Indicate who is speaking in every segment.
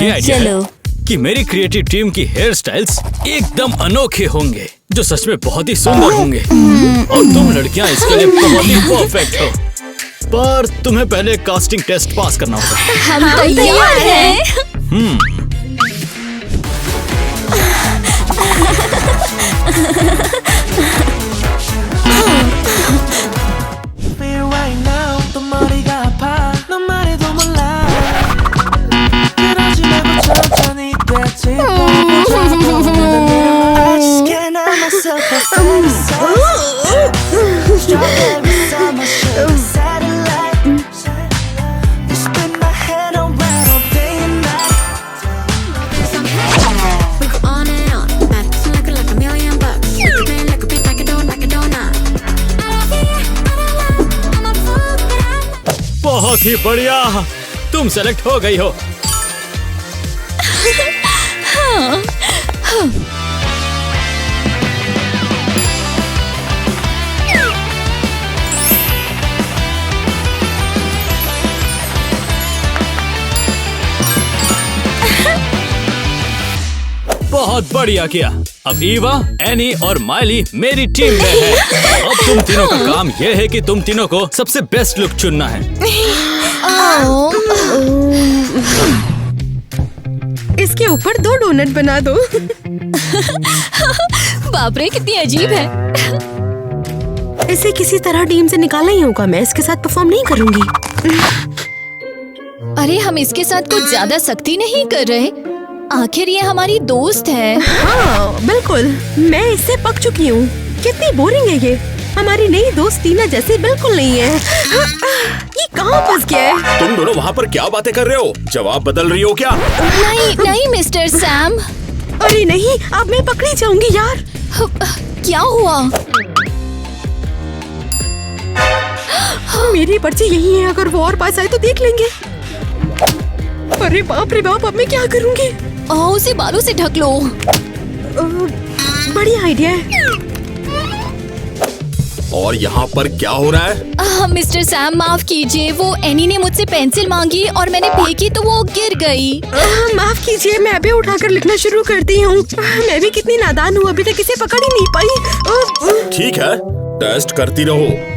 Speaker 1: ये आइडिया है कि मेरी क्रिएटिव टीम की हेयर स्टाइल्स एकदम अनोखे होंगे, जो सच में बहुत ही सुंदर होंगे। और तुम लड़कियां इसके लिए बहुत ही परफेक्ट हो। पर तुम्हें पहले कास्टिंग टेस्ट पास करना होगा।
Speaker 2: हम तैयार हैं।
Speaker 1: बहुत ही बढ़िया, तुम सेलेक्ट हो गई हो। बहुत बढ़िया किया। अब ईवा, एनी और माइली मेरी टीम में है। अब तुम तीनों का काम यह है कि तुम तीनों को सबसे बेस्ट लुक चुनना है।
Speaker 3: इसके ऊपर 2 डोनट बना दो।
Speaker 2: बाप रे, कितनी अजीब है।
Speaker 3: इसे किसी तरह टीम से निकालना ही होगा। मैं इसके साथ परफॉर्म नहीं करूंगी।
Speaker 2: अरे हम इसके साथ कुछ ज्यादा सख्ती नहीं कर रहे। आखिर ये हमारी दोस्त है।
Speaker 3: हाँ बिल्कुल, मैं इससे पक चुकी हूँ। कितनी बोरिंग है ये। हमारी नई दोस्त टीना जैसी बिल्कुल नहीं है। ये कहाँ फंस गया है?
Speaker 4: तुम दोनों वहाँ पर क्या बातें कर रहे हो? जवाब बदल रही हो क्या?
Speaker 2: नहीं नहीं मिस्टर सैम।
Speaker 3: अरे नहीं, अब मैं पकड़ी जाऊंगी यार।
Speaker 2: क्या हुआ?
Speaker 3: मेरी पर्ची यही है, अगर वो और पास आए तो देख लेंगे। अरे बाप रे बाप, अब मैं क्या करूंगी?
Speaker 2: उसे बालों से ढक लो।
Speaker 3: बढ़िया आइडिया है।
Speaker 4: और यहाँ पर क्या हो रहा है?
Speaker 2: मिस्टर सैम माफ कीजिए, वो एनी ने मुझसे पेंसिल मांगी और मैंने फेंकी तो वो गिर गई।
Speaker 3: माफ कीजिए, मैं भी उठाकर लिखना शुरू करती हूँ। मैं भी कितनी नादान हूँ, अभी तक इसे पकड़ ही नहीं पाई।
Speaker 4: ठीक है, टेस्ट करती रहो।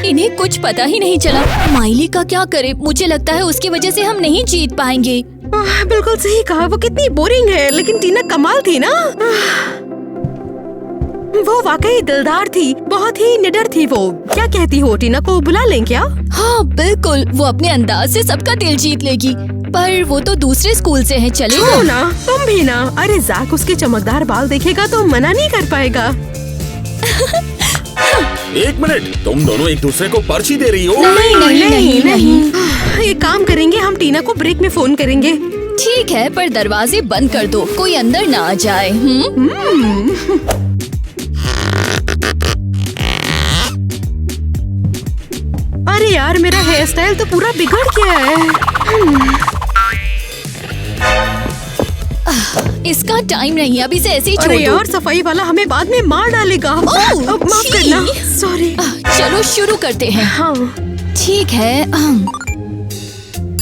Speaker 2: इन्हें कुछ पता ही नहीं चला। माइली का क्या करे? मुझे लगता है उसकी वजह से हम नहीं जीत पाएंगे।
Speaker 3: बिल्कुल सही कहा, वो कितनी बोरिंग है, लेकिन टीना कमाल थी ना। वो वाकई दिलदार थी, बहुत ही निडर थी वो। क्या कहती हो, टीना को बुला लें क्या?
Speaker 2: हाँ बिल्कुल, वो अपने अंदाज से सबका दिल जीत लेगी। पर वो तो दूसरे स्कूल से है, चलेगा
Speaker 3: ना? तुम भी ना। अरे जैक उसके चमकदार बाल देखेगा तो मना नहीं कर पाएगा।
Speaker 4: एक मिनट, तुम दोनों एक दूसरे को पर्ची दे रही हो?
Speaker 3: नहीं। एक काम करेंगे, हम टीना को ब्रेक में फोन करेंगे।
Speaker 2: ठीक है, पर दरवाजे बंद कर दो, कोई अंदर ना आ जाए।
Speaker 3: अरे यार, मेरा हेयर स्टाइल तो पूरा बिगड़ गया है।
Speaker 2: इसका टाइम नहीं, अभी से ऐसे ही छोड़ दो।
Speaker 3: अरे यार, सफाई वाला हमें बाद में मार डालेगा। माफ करना, सॉरी।
Speaker 2: चलो शुरू करते हैं।
Speaker 3: हाँ
Speaker 2: ठीक है।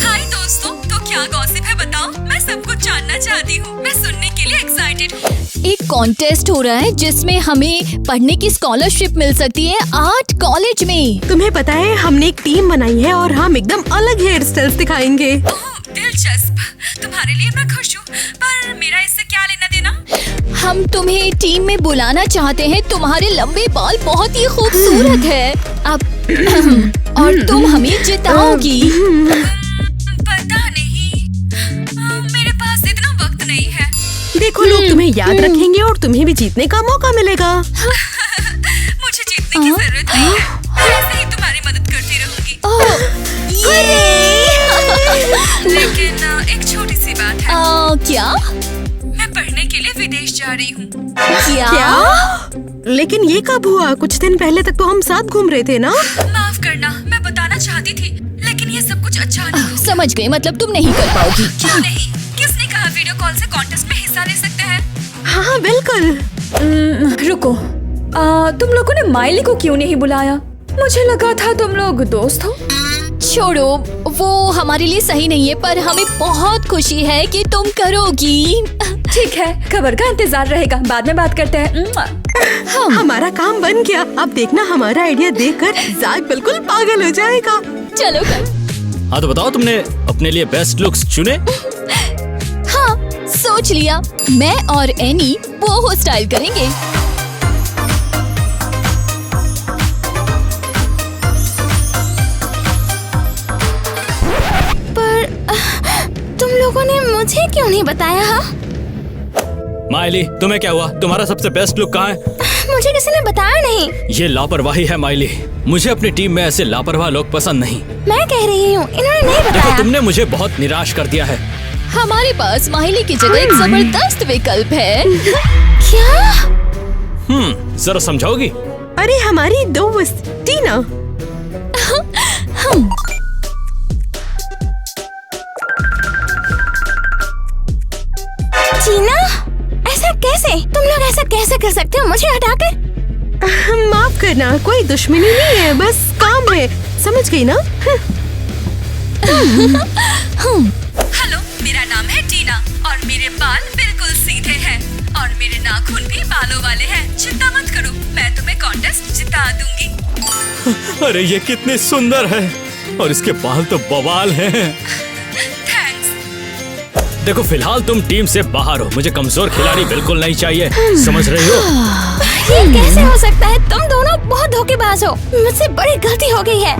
Speaker 5: हाय दोस्तों, तो क्या गॉसिप है बताओ? मैं सब कुछ जानना चाहती हूँ। मैं सुनने के लिए एक्साइटेड हूँ।
Speaker 2: एक कॉन्टेस्ट हो रहा है जिसमें हमें पढ़ने की स्कॉलरशिप मिल सकती है आर्ट कॉलेज में।
Speaker 3: तुम्हें पता है, हमने एक टीम बनाई है और हम एकदम अलग हेयर स्टाइल्स दिखाएंगे।
Speaker 5: दिलचस्प, तुम्हारे लिए मैं खुश हूँ, पर मेरा इससे क्या लेना देना?
Speaker 2: हम तुम्हें टीम में बुलाना चाहते हैं। तुम्हारे लंबे बाल बहुत ही खूबसूरत है। अब और तुम हमें जिताओगी।
Speaker 5: पता नहीं, मेरे पास इतना वक्त नहीं है।
Speaker 3: देखो, लोग तुम्हें याद रखेंगे और तुम्हें भी जीतने का मौका मिलेगा।
Speaker 5: मुझे जीतने की जरूरत नहीं है, मैं ऐसे ही तुम्हारी मदद करती रहूंगी। लेकिन एक छोटी सी बात है।
Speaker 2: क्या?
Speaker 5: मैं पढ़ने के लिए विदेश जा रही हूँ।
Speaker 2: क्या?
Speaker 3: लेकिन ये कब हुआ? कुछ दिन पहले तक तो हम साथ घूम रहे थे ना।
Speaker 5: माफ करना, मैं बताना चाहती थी, लेकिन ये सब कुछ अच्छा नहीं।
Speaker 2: समझ गई, मतलब तुम नहीं कर पाओगी।
Speaker 5: क्यों नहीं? किसने कहा वीडियो कॉल से कॉन्टेस्ट में हिस्सा ले सकते हैं?
Speaker 3: हाँ बिल्कुल।
Speaker 6: रुको, तुम लोगों ने माइली को क्यों नहीं बुलाया? मुझे लगा था तुम लोग दोस्त हो।
Speaker 2: छोड़ो, वो हमारे लिए सही नहीं है, पर हमें बहुत खुशी है कि तुम करोगी।
Speaker 5: ठीक है, खबर का इंतजार रहेगा, बाद में बात करते हैं।
Speaker 3: हमारा काम बन गया। अब देखना, हमारा आइडिया देखकर ज़ैक बिल्कुल पागल हो जाएगा।
Speaker 2: चलो कर।
Speaker 1: हाँ तो बताओ, तुमने अपने लिए बेस्ट लुक्स चुने?
Speaker 2: हाँ, सोच लिया। मैं और एनी वो स्टाइल करेंगे। तुम लोगों ने मुझे क्यों नहीं बताया?
Speaker 1: माइली, तुम्हें क्या हुआ? तुम्हारा सबसे बेस्ट लुक कहाँ है?
Speaker 2: मुझे किसी ने बताया नहीं।
Speaker 1: ये लापरवाही है माइली। मुझे अपनी टीम में ऐसे लापरवाह लोग पसंद नहीं।
Speaker 2: मैं कह रही हूँ, इन्होंने नहीं
Speaker 1: देखो,
Speaker 2: बताया।
Speaker 1: तुमने मुझे बहुत निराश कर दिया है।
Speaker 2: हमारे पास माइली की जगह एक जबरदस्त विकल्प है। क्या?
Speaker 1: जरा समझाओगी?
Speaker 3: अरे हमारी दोस्त टीना।
Speaker 2: टीना, ऐसा कैसे? तुम लोग ऐसा कैसे कर सकते हो मुझे हटाकर?
Speaker 3: माफ करना, कोई दुश्मनी नहीं है, बस काम है। समझ गई ना?
Speaker 5: हेलो, मेरा नाम है टीना और मेरे बाल बिल्कुल सीधे हैं और मेरे नाखून भी बालों वाले हैं। चिंता मत करो, मैं तुम्हें कॉन्टेस्ट जिता दूंगी।
Speaker 1: अरे ये कितनी सुंदर है और इसके बाल तो बवाल हैं।
Speaker 5: थैंक्स।
Speaker 1: देखो, फिलहाल तुम टीम से बाहर हो। मुझे कमजोर खिलाड़ी बिल्कुल नहीं चाहिए, समझ रही हो?
Speaker 2: ये कैसे हो सकता है? तुम दोनों बहुत धोखेबाज हो। मुझसे बड़ी गलती हो गई है।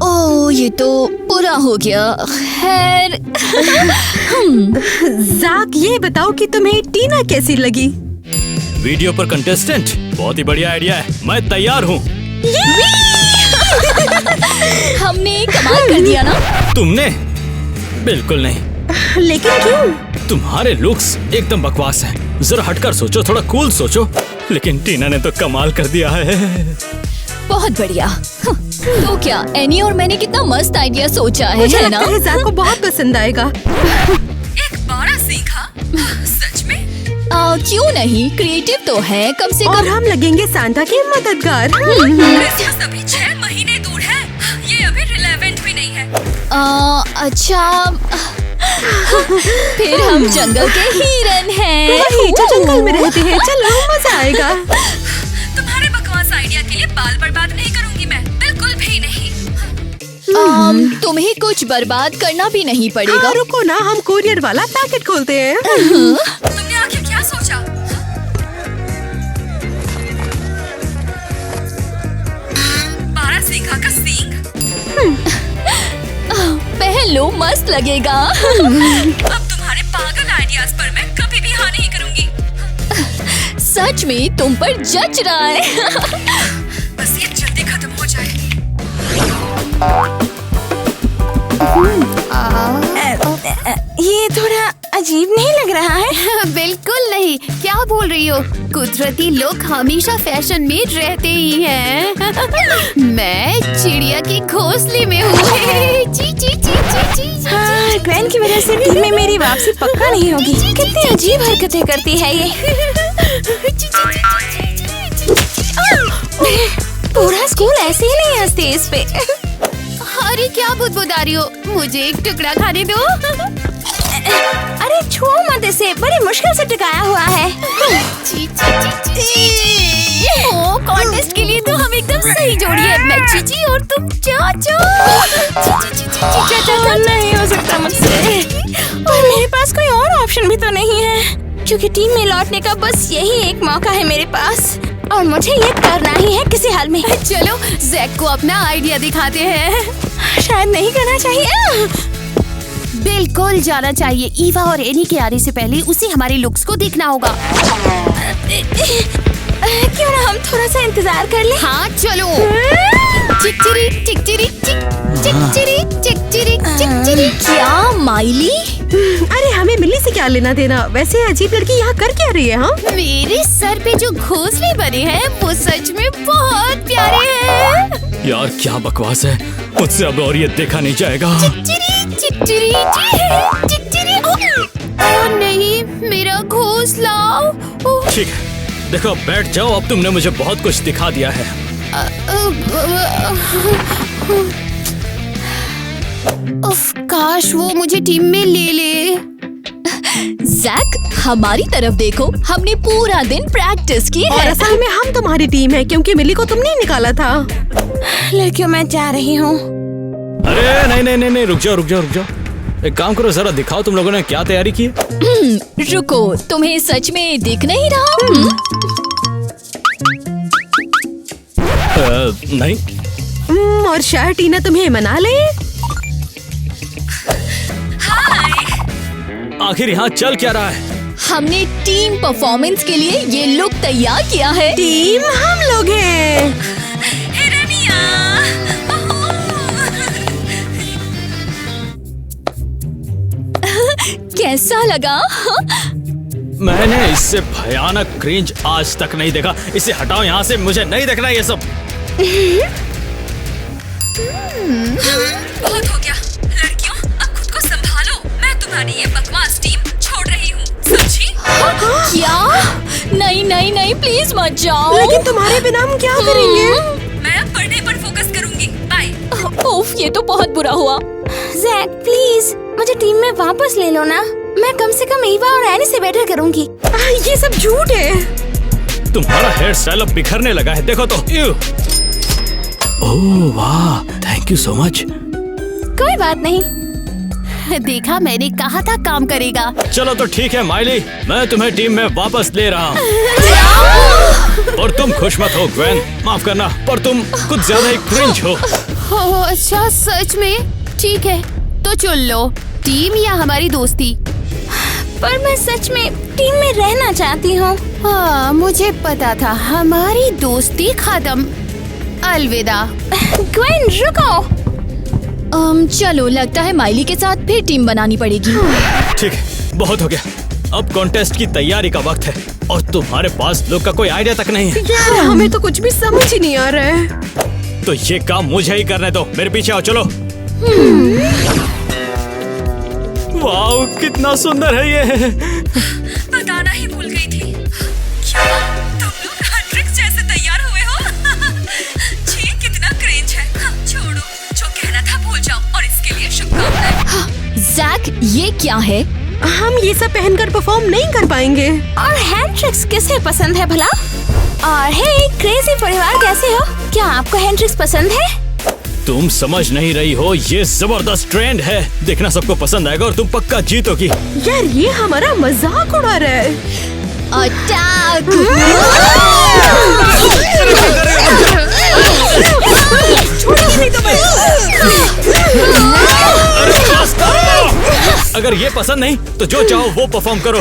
Speaker 2: ओह, ये तो बुरा हो गया। खैर।
Speaker 3: ज़ैक, ये बताओ कि तुम्हें टीना कैसी लगी?
Speaker 1: वीडियो पर कंटेस्टेंट, बहुत ही बढ़िया आइडिया है। मैं तैयार हूँ।
Speaker 2: हमने कमाल कर दिया ना?
Speaker 1: तुमने? बिल्कुल नहीं।
Speaker 3: लेकिन क्यों?
Speaker 1: तुम्हारे लुक्स एकदम बकवास हैं। जरा हटकर सोचो, थोड़ा कूल सोचो। लेकिन टीना ने तो कमाल कर दिया है।
Speaker 2: बहुत बढ़िया। तो क्या, एनी और मैंने कितना मस्त आइडिया सोचा है,
Speaker 3: मुझे
Speaker 2: है ना?
Speaker 3: लगता है ज़ैक को बहुत पसंद आएगा।
Speaker 5: एक बड़ा सीखा, सच में?
Speaker 2: क्यों नहीं, क्रिएटिव तो है कम से
Speaker 3: और
Speaker 2: कम।
Speaker 3: हम लगेंगे सांता के मददगार।
Speaker 5: क्रिसमस अभी 6 महीने दूर है, ये अभी रिलेवेंट भी नहीं है।
Speaker 2: अच्छा। फिर हम जंगल के हिरन हैं।
Speaker 3: वही जो जंगल में रहते हैं। चलो, मजा आएगा।
Speaker 5: तुम्हारे बकवास आइडिया के लिए बाल बर्बाद नहीं करूंगी मैं, बिल्कुल भी नहीं।
Speaker 2: तुम्हें कुछ बर्बाद करना भी नहीं पड़ेगा।
Speaker 3: हाँ, रुको ना, हम कोरियर वाला पैकेट खोलते हैं।
Speaker 5: तुमने आखिर क्या सोचा? बारह सीखा का सींग?
Speaker 2: पहन लो, मस्त लगेगा।
Speaker 5: अब तुम्हारे पागल आइडियाज पर मैं कभी भी हाँ नहीं करूंगी।
Speaker 2: सच में तुम पर जच रहा है।
Speaker 5: बस ये जल्दी खत्म हो जाए।
Speaker 2: ये थोड़ा अजीब नहीं लग रहा है? बिल्कुल नहीं। क्या बोल रही हो? कुदरती लोग हमेशा फैशन में रहते ही हैं। मैं चिड़िया की घोंसले में हूँ। जी जी जी जी जी। ग्रैंड की वजह से टीम में मेरी वापसी पक्का नहीं होगी। कितनी अजीब हरकतें करती है ये। पूरा स्कूल ऐसे ही नहीं हंसते इस पे। अरे क्या बुदबुदा रही हो? मुझे एक टुकड़ा खाने दो। अरे छुओ मत इसे, बड़ी मुश्किल से टिकाया हुआ है। ओ, कॉन्टेस्ट के लिए तो हम एकदम सही जोड़ी है। मैं चीची और तुम चाचू। नहीं हो सकता मुझसे। और मेरे पास कोई और ऑप्शन भी तो नहीं है, क्योंकि टीम में लौटने का बस यही एक मौका है मेरे पास, और मुझे ये करना ही है किसी हाल में। चलो ज़ैक को अपना आइडिया दिखाते हैं। शायद नहीं करना चाहिए। बिल्कुल जाना चाहिए। ईवा और एनी के आने से पहले उसे हमारे लुक्स को देखना होगा। क्यों ना हम थोड़ा सा इंतजार कर लें? हाँ चलो। चिकचिरी चिकचिरी चिकचिरी चिकचिरी चिकचिरी। क्या माइली?
Speaker 3: अरे हमें मिली से क्या लेना देना? वैसे अजीब लड़की यहाँ कर क्या रही है? हाँ,
Speaker 2: मेरे सर पे जो घोंसले बने हैं वो सच में बहुत प्यारे हैं।
Speaker 1: यार क्या बकवास है, मुझसे अब और ये देखा नहीं जाएगा।
Speaker 2: चिकचिरी चिकचिरी चिकचिरी। ओह नहीं, मेरा घोंसला।
Speaker 1: ठीक है, देखो बैठ जाओ। अब तुमने मुझे बहुत कुछ दिखा दिया है।
Speaker 2: उफ, काश वो मुझे टीम में ले ले।
Speaker 5: जैक, हमारी तरफ देखो, हमने पूरा दिन प्रैक्टिस की
Speaker 3: और
Speaker 5: है।
Speaker 3: असल में हम तुम्हारी टीम है क्योंकि मिली को तुमने ही निकाला था।
Speaker 2: लड़कियों, मैं जा रही हूँ।
Speaker 1: अरे नहीं नहीं नहीं नहीं, रुक जाओ। एक काम करो, जरा दिखाओ तुम लोगों ने क्या तैयारी की है।
Speaker 5: रुको, तुम्हें सच में दिख नहीं रहा?
Speaker 1: नहीं।
Speaker 3: और शायद टीना तुम्हें मना ले।
Speaker 1: आखिर यहाँ चल क्या रहा है?
Speaker 5: हमने टीम परफॉर्मेंस के लिए ये लुक तैयार किया है।
Speaker 3: टीम हम लोग हैं।
Speaker 5: हिरनिया! कैसा लगा?
Speaker 1: मैंने इससे भयानक क्रिंज आज तक नहीं देखा। इसे हटाओ यहाँ से, मुझे नहीं देखना ये सब।
Speaker 5: बहुत हो गया लड़कियों, अब खुद को संभालो। मैं तुम्हारी ये बकवास टीम छोड़ रही हूँ। समझी? क्या? नहीं, प्लीज मत जाओ।
Speaker 3: लेकिन तुम्हारे बिना हम क्या करेंगे?
Speaker 5: मैं अब पढ़ने पर फोकस करूंगी। बाय। ओफ, ये तो बहुत बुरा हुआ।
Speaker 2: जैक, प्लीज मुझे टीम में वापस ले लो ना। मैं कम से कम ईवा और एनी से बेटर करूंगी।
Speaker 3: ये सब झूठ है।
Speaker 1: तुम्हारा हेयर स्टाइल अब बिखरने लगा है, देखो तो। ओह वाह, थैंक यू सो मच।
Speaker 2: कोई बात नहीं, देखा, मैंने कहा था काम करेगा।
Speaker 1: चलो तो ठीक है माइली, मैं तुम्हें टीम में वापस ले रहा हूँ। और तुम खुश मत हो ग्वेन, माफ करना, पर तुम कुछ ज्यादा ही क्रिंज हो।
Speaker 2: ओह अच्छा, सच में? ठीक है, तो चुन लो, टीम या हमारी दोस्ती। पर मैं सच में टीम में रहना चाहती हूँ। हाँ, मुझे पता था, हमारी दोस्ती खत्म। अलविदा। ग्वेन, रुको।
Speaker 5: चलो, लगता है माइली के साथ फिर टीम बनानी पड़ेगी।
Speaker 1: ठीक है, बहुत हो गया। अब कॉन्टेस्ट की तैयारी का वक्त है और तुम्हारे पास लोग का कोई आइडिया तक नहीं है।
Speaker 3: यार, हमें तो कुछ भी समझ ही नहीं आ रहा है।
Speaker 1: तो ये काम मुझे ही करने दो, मेरे पीछे आओ, चलो। वाओ, कितना सुंदर है ये।
Speaker 5: बताना ही भूल गई थी। क्या तुम लोग हैट्रिक्स जैसे तैयार हुए हो? जी, कितना क्रिंज है। छोड़ो, जो कहना था भूल जाओ और इसके लिए शुभकामनाएं। जैक, ये क्या है?
Speaker 3: हम ये सब पहनकर परफॉर्म नहीं कर पाएंगे।
Speaker 2: और हैंड्रिक्स किसे पसंद है भला? और हे क्रेजी परिवार, कैसे हो? क्या आपको हैंड्रिक्स पसंद है?
Speaker 1: तुम समझ नहीं रही हो, ये जबरदस्त ट्रेंड है। देखना सबको पसंद आएगा और तुम पक्का जीतोगी।
Speaker 3: यार, ये हमारा मजाक उड़ा रहा है।
Speaker 5: अटैक!
Speaker 1: अरे बस करो। अगर ये पसंद नहीं तो जो चाहो वो परफॉर्म करो।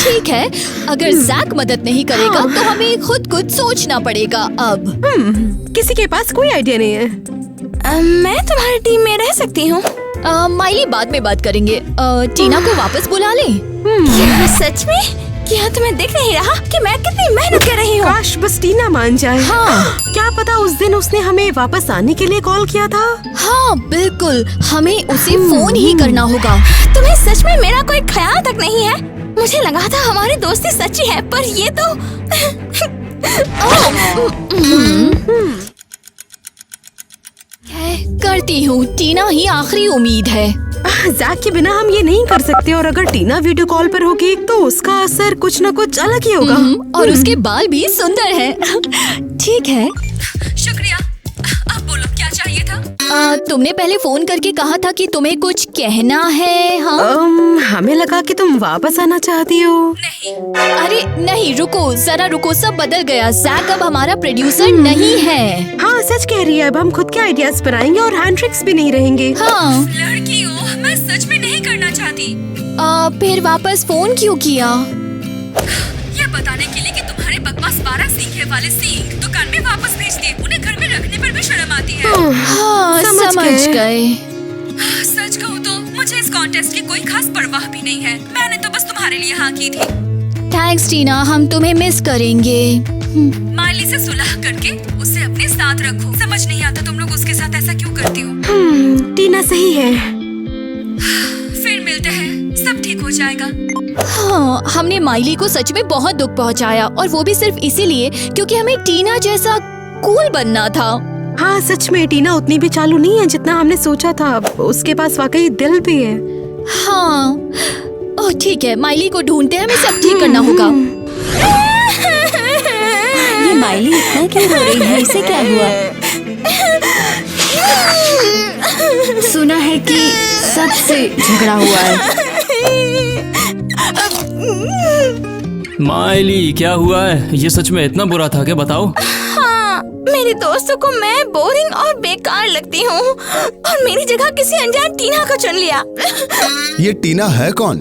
Speaker 5: ठीक है, अगर जैक मदद नहीं करेगा तो हमें खुद कुछ सोचना पड़ेगा अब।
Speaker 3: किसी के पास कोई आइडिया नहीं है।
Speaker 2: मैं तुम्हारी टीम में रह सकती हूँ।
Speaker 5: माइली, बाद में बात करेंगे। टीना को वापस बुला ले।
Speaker 2: क्या सच में? क्या तुम्हें दिख नहीं रहा कि मैं कितनी मेहनत कर रही हूँ?
Speaker 3: काश बस टीना मान जाए।
Speaker 5: हाँ।
Speaker 3: क्या पता उस दिन उसने हमें वापस आने के लिए कॉल किया था।
Speaker 5: हाँ बिल्कुल, हमें उसे फोन ही करना होगा।
Speaker 2: तुम्हें सच में मेरा कोई ख्याल तक नहीं है? मुझे लगा था हमारी दोस्ती सच्ची है, पर ये तो
Speaker 5: करती हूँ, टीना ही आखिरी उम्मीद है।
Speaker 3: जैक के बिना हम ये नहीं कर सकते, और अगर टीना वीडियो कॉल पर होगी तो उसका असर कुछ न कुछ अलग ही होगा।
Speaker 5: और उसके बाल भी सुंदर हैं। ठीक है, शुक्रिया। अब बोलो, क्या चाहिए था? तुमने पहले फोन करके कहा था कि तुम्हें कुछ कहना है। हाँ,
Speaker 3: हमें लगा कि तुम वापस आना चाहती हो।
Speaker 5: नहीं, अरे नहीं, रुको, जरा रुको, सब बदल गया। जैक अब हमारा प्रोड्यूसर नहीं है।
Speaker 3: हाँ, सच कह रही है। अब हम खुद के आइडियाज पर आएंगे और हैंड्रिक्स भी नहीं रहेंगे।
Speaker 5: हाँ, लड़की हो, मैं सच में नहीं करना चाहती। फिर वापस फोन क्यों किया? ये बताने के लिए कि तुम्हारे बकवास 12 सींग वाले सींग दुकान में वापस भेज दिए। उन्हें घर में रखने पर भी शर्म आती है। हाँ, समझ गए। सच कहूँ तो मुझे इस कॉन्टेस्ट की कोई खास परवाह भी नहीं है। मैंने तो बस तुम्हारे लिए हाँ की थी। थैंक्स टीना, हम तुम्हें मिस करेंगे। माइली से सुलह करके उसे अपने साथ रखो। समझ नहीं आता तुम लोग उसके साथ ऐसा क्यों करती हो।
Speaker 3: टीना सही है।
Speaker 5: फिर मिलते हैं, सब ठीक हो जाएगा। हाँ, हमने माइली को सच में बहुत दुख पहुंचाया, और वो भी सिर्फ इसीलिए क्योंकि हमें टीना जैसा कूल बनना था।
Speaker 3: हाँ सच में टीना उतनी भी चालू नहीं है जितना हमने सोचा था। उसके पास वाकई दिल भी है।
Speaker 5: हाँ, ओह ठीक है, माइली को ढूंढते हैं, हमें सब ठीक करना होगा।
Speaker 2: ये माइली इतना क्यों रो रही है? इसे क्या हुआ?
Speaker 5: सुना है कि सबसे झगड़ा हुआ है।
Speaker 1: माइली क्या हुआ है? ये सच में इतना बुरा था क्या? बताओ।
Speaker 2: हाँ, मेरे दोस्तों को मैं बोरिंग और बेकार लगती हूँ और मेरी जगह किसी अनजान टीना को चुन लिया।
Speaker 6: ये टीना है कौन?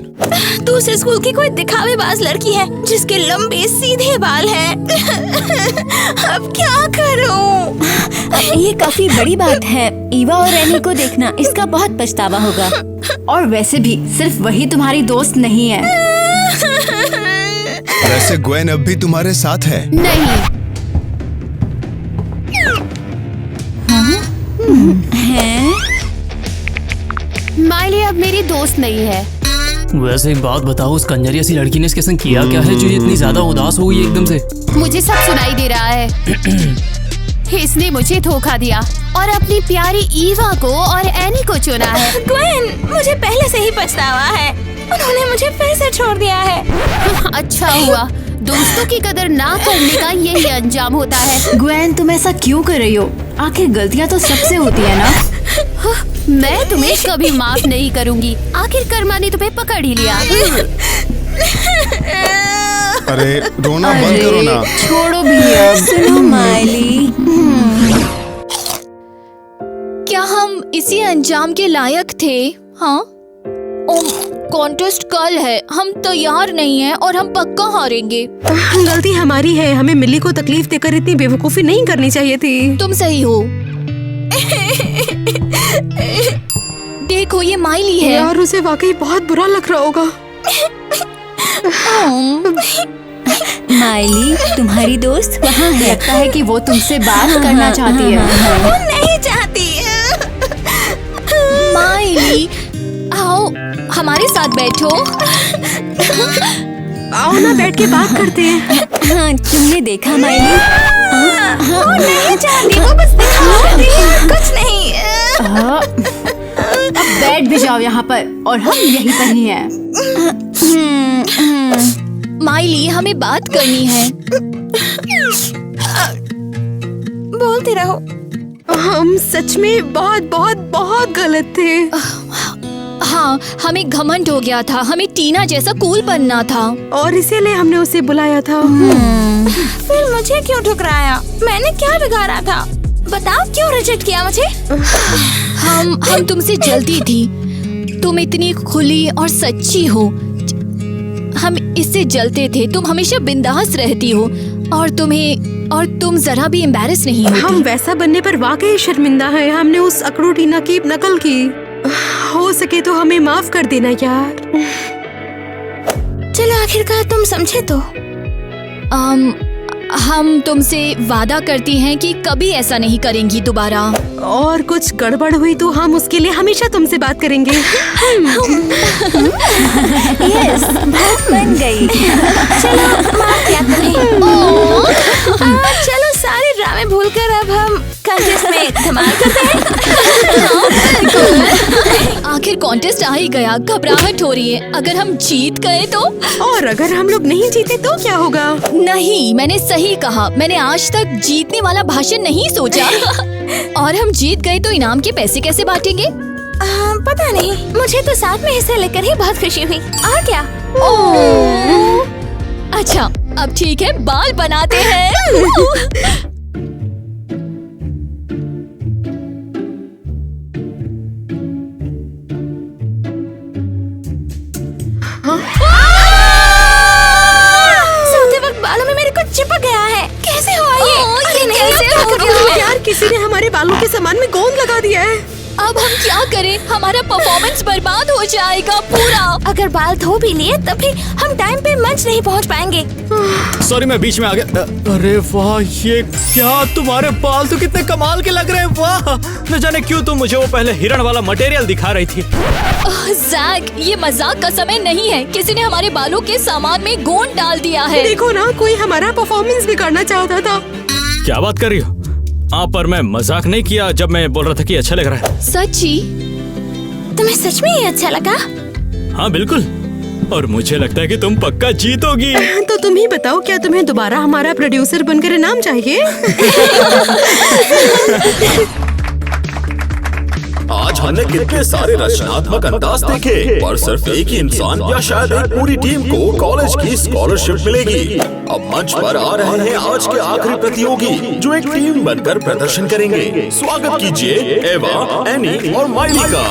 Speaker 2: दूसरे स्कूल की कोई दिखावेबाज लड़की है जिसके लंबे सीधे बाल हैं। अब क्या करूँ?
Speaker 7: ये काफी बड़ी बात है। ईवा और एनी को देखना, इसका बहुत पछतावा होगा।
Speaker 5: और वैसे भी सिर्फ वही तुम्हारी दोस्त नहीं है।
Speaker 6: वैसे ग्वेन अब भी तुम्हारे साथ है?
Speaker 5: नहीं। माइली अब मेरी दोस्त नहीं है।
Speaker 1: वैसे एक बात बताओ, उस कंजरिया सी लड़की ने इसके संग किया क्या है जो ये इतनी ज्यादा उदास हो गई एकदम से?
Speaker 5: मुझे सब सुनाई दे रहा है। इसने मुझे धोखा दिया और अपनी प्यारी ईवा को और एनी को चुना है।
Speaker 2: ग्वेन, मुझे पहले से ही पछतावा है। उन्होंने मुझे फिर से छोड़ दिया है।
Speaker 5: अच्छा हुआ, दोस्तों की कदर ना करने का यही अंजाम होता है।
Speaker 7: ग्वेन, तुम ऐसा क्यों कर रही हो? आखिर गलतियाँ तो सबसे होती है ना।
Speaker 5: मैं तुम्हें कभी माफ नहीं करूंगी। आखिर कर्मा ने तुम्हें पकड़ ही लिया।
Speaker 6: अरे रोना बंद करो ना।
Speaker 7: छोड़ो भी अब। सुनो माइली,
Speaker 5: क्या हम इसी अंजाम के लायक थे? हाँ, कॉन्टेस्ट कल है, हम तैयार नहीं हैं और हम पक्का हारेंगे।
Speaker 3: गलती हमारी है। हमें मिली को तकलीफ देकर इतनी बेवकूफी नहीं करनी चाहिए थी।
Speaker 5: तुम सही हो। देखो ये माइली है।
Speaker 3: यार उसे वाकई बहुत बुरा लग रहा होगा।
Speaker 7: माइली तुम्हारी दोस्त वहाँ है।
Speaker 5: लगता है कि वो तुमसे बात करना चाहती है।
Speaker 2: वो नहीं चाहती।
Speaker 5: माइली, आओ हमारे साथ बैठो।
Speaker 3: आओ ना बैठ के बात करते हैं।
Speaker 7: हाँ, तुमने देखा माइली?
Speaker 2: वो नहीं चाहती, वो बस दिखा रही है, कुछ नहीं।
Speaker 5: अब बैठ भी जाओ यहाँ पर और हम यहीं पर ही हैं। माइली, हमें बात करनी है।
Speaker 2: बोलती रहो।
Speaker 3: हम सच में बहुत बहुत बहुत गलत थे।
Speaker 5: हाँ, हमें घमंड हो गया था। हमें टीना जैसा कूल बनना था
Speaker 3: और इसीलिए हमने उसे बुलाया था।
Speaker 2: फिर मुझे क्यों ठुकराया? मैंने क्या बिगाड़ा था? बताओ, क्यों रिजेक्ट किया मुझे?
Speaker 5: हम तुमसे जलती थी। तुम इतनी खुली और सच्ची हो। हम इससे जलते थे। तुम हमेशा बिंदास रहती हो और तुम जरा भी एम्बैरेस नहीं होती।
Speaker 3: हम वैसा बनने पर वाकई शर्मिंदा हैं। हमने उस अकड़ू टीना की नकल की। हो सके तो हमें माफ कर देना यार।
Speaker 2: चलो आखिरकार तुम समझे तो।
Speaker 5: हम तुमसे वादा करती हैं कि कभी ऐसा नहीं करेंगी दोबारा।
Speaker 3: और कुछ गड़बड़ हुई तो हम उसके लिए हमेशा तुमसे बात करेंगे।
Speaker 7: यस, बात बन गई।
Speaker 2: चलो माफ किया तुम्हें। चलो सारे ड्रामे भूलकर अब हम कंटेस्ट में धमाल करते हैं।
Speaker 5: आखिर कॉन्टेस्ट आ ही गया। घबराहट हो रही है। अगर हम जीत गए तो?
Speaker 3: और अगर हम लोग नहीं जीते तो क्या होगा?
Speaker 5: नहीं, मैंने सही कहा। मैंने आज तक जीतने वाला भाषण नहीं सोचा। और हम जीत गए तो इनाम के पैसे कैसे बांटेंगे?
Speaker 2: पता नहीं, मुझे तो साथ में हिस्सा लेकर ही बहुत खुशी हुई। और क्या?
Speaker 5: अच्छा, अब ठीक है, बाल बनाते हैं।
Speaker 2: सोते वक्त बालों में मेरे को चिपक गया है। कैसे हुआ ये?
Speaker 5: कैसे हो गया?
Speaker 3: यार किसी ने हमारे बालों के सामान में गोंद लगा दिया है।
Speaker 5: अब हम क्या करें? हमारा परफॉर्मेंस बर्बाद हो जाएगा पूरा।
Speaker 2: अगर बाल धो भी लिए तब भी हम टाइम पे मंच नहीं पहुंच पाएंगे।
Speaker 1: सॉरी, मैं बीच में आ गया। अरे वाह, ये क्या? तुम्हारे बाल तो कितने कमाल के लग रहे हैं। वाह, न जाने क्यों तुम मुझे वो पहले हिरण वाला मटेरियल दिखा रही थी।
Speaker 5: जैक, ये मजाक का समय नहीं है। किसी ने हमारे बालों के सामान में गोंद डाल दिया है।
Speaker 3: देखो ना, कोई हमारा परफॉर्मेंस बिगाड़ना चाहता था।
Speaker 1: क्या बात कर रही हो? हाँ, पर मैं मजाक नहीं किया जब मैं बोल रहा था कि अच्छा लग रहा है।
Speaker 5: सच्ची?
Speaker 2: तुम्हें सच में ये अच्छा लगा?
Speaker 1: हाँ बिल्कुल, और मुझे लगता है कि तुम पक्का जीतोगी।
Speaker 3: तो तुम ही बताओ, क्या तुम्हें दोबारा हमारा प्रोड्यूसर बनकर इनाम चाहिए?
Speaker 4: आज हमने कितने सारे रचनात्मक अंदाज देखे, पर सिर्फ एक ही इंसान या शायद एक पूरी टीम को कॉलेज की स्कॉलरशिप मिलेगी। अब मंच पर आ रहे हैं आज के आखिरी प्रतियोगी जो एक टीम बनकर प्रदर्शन करेंगे। स्वागत कीजिए एवा, एनी और माइली का।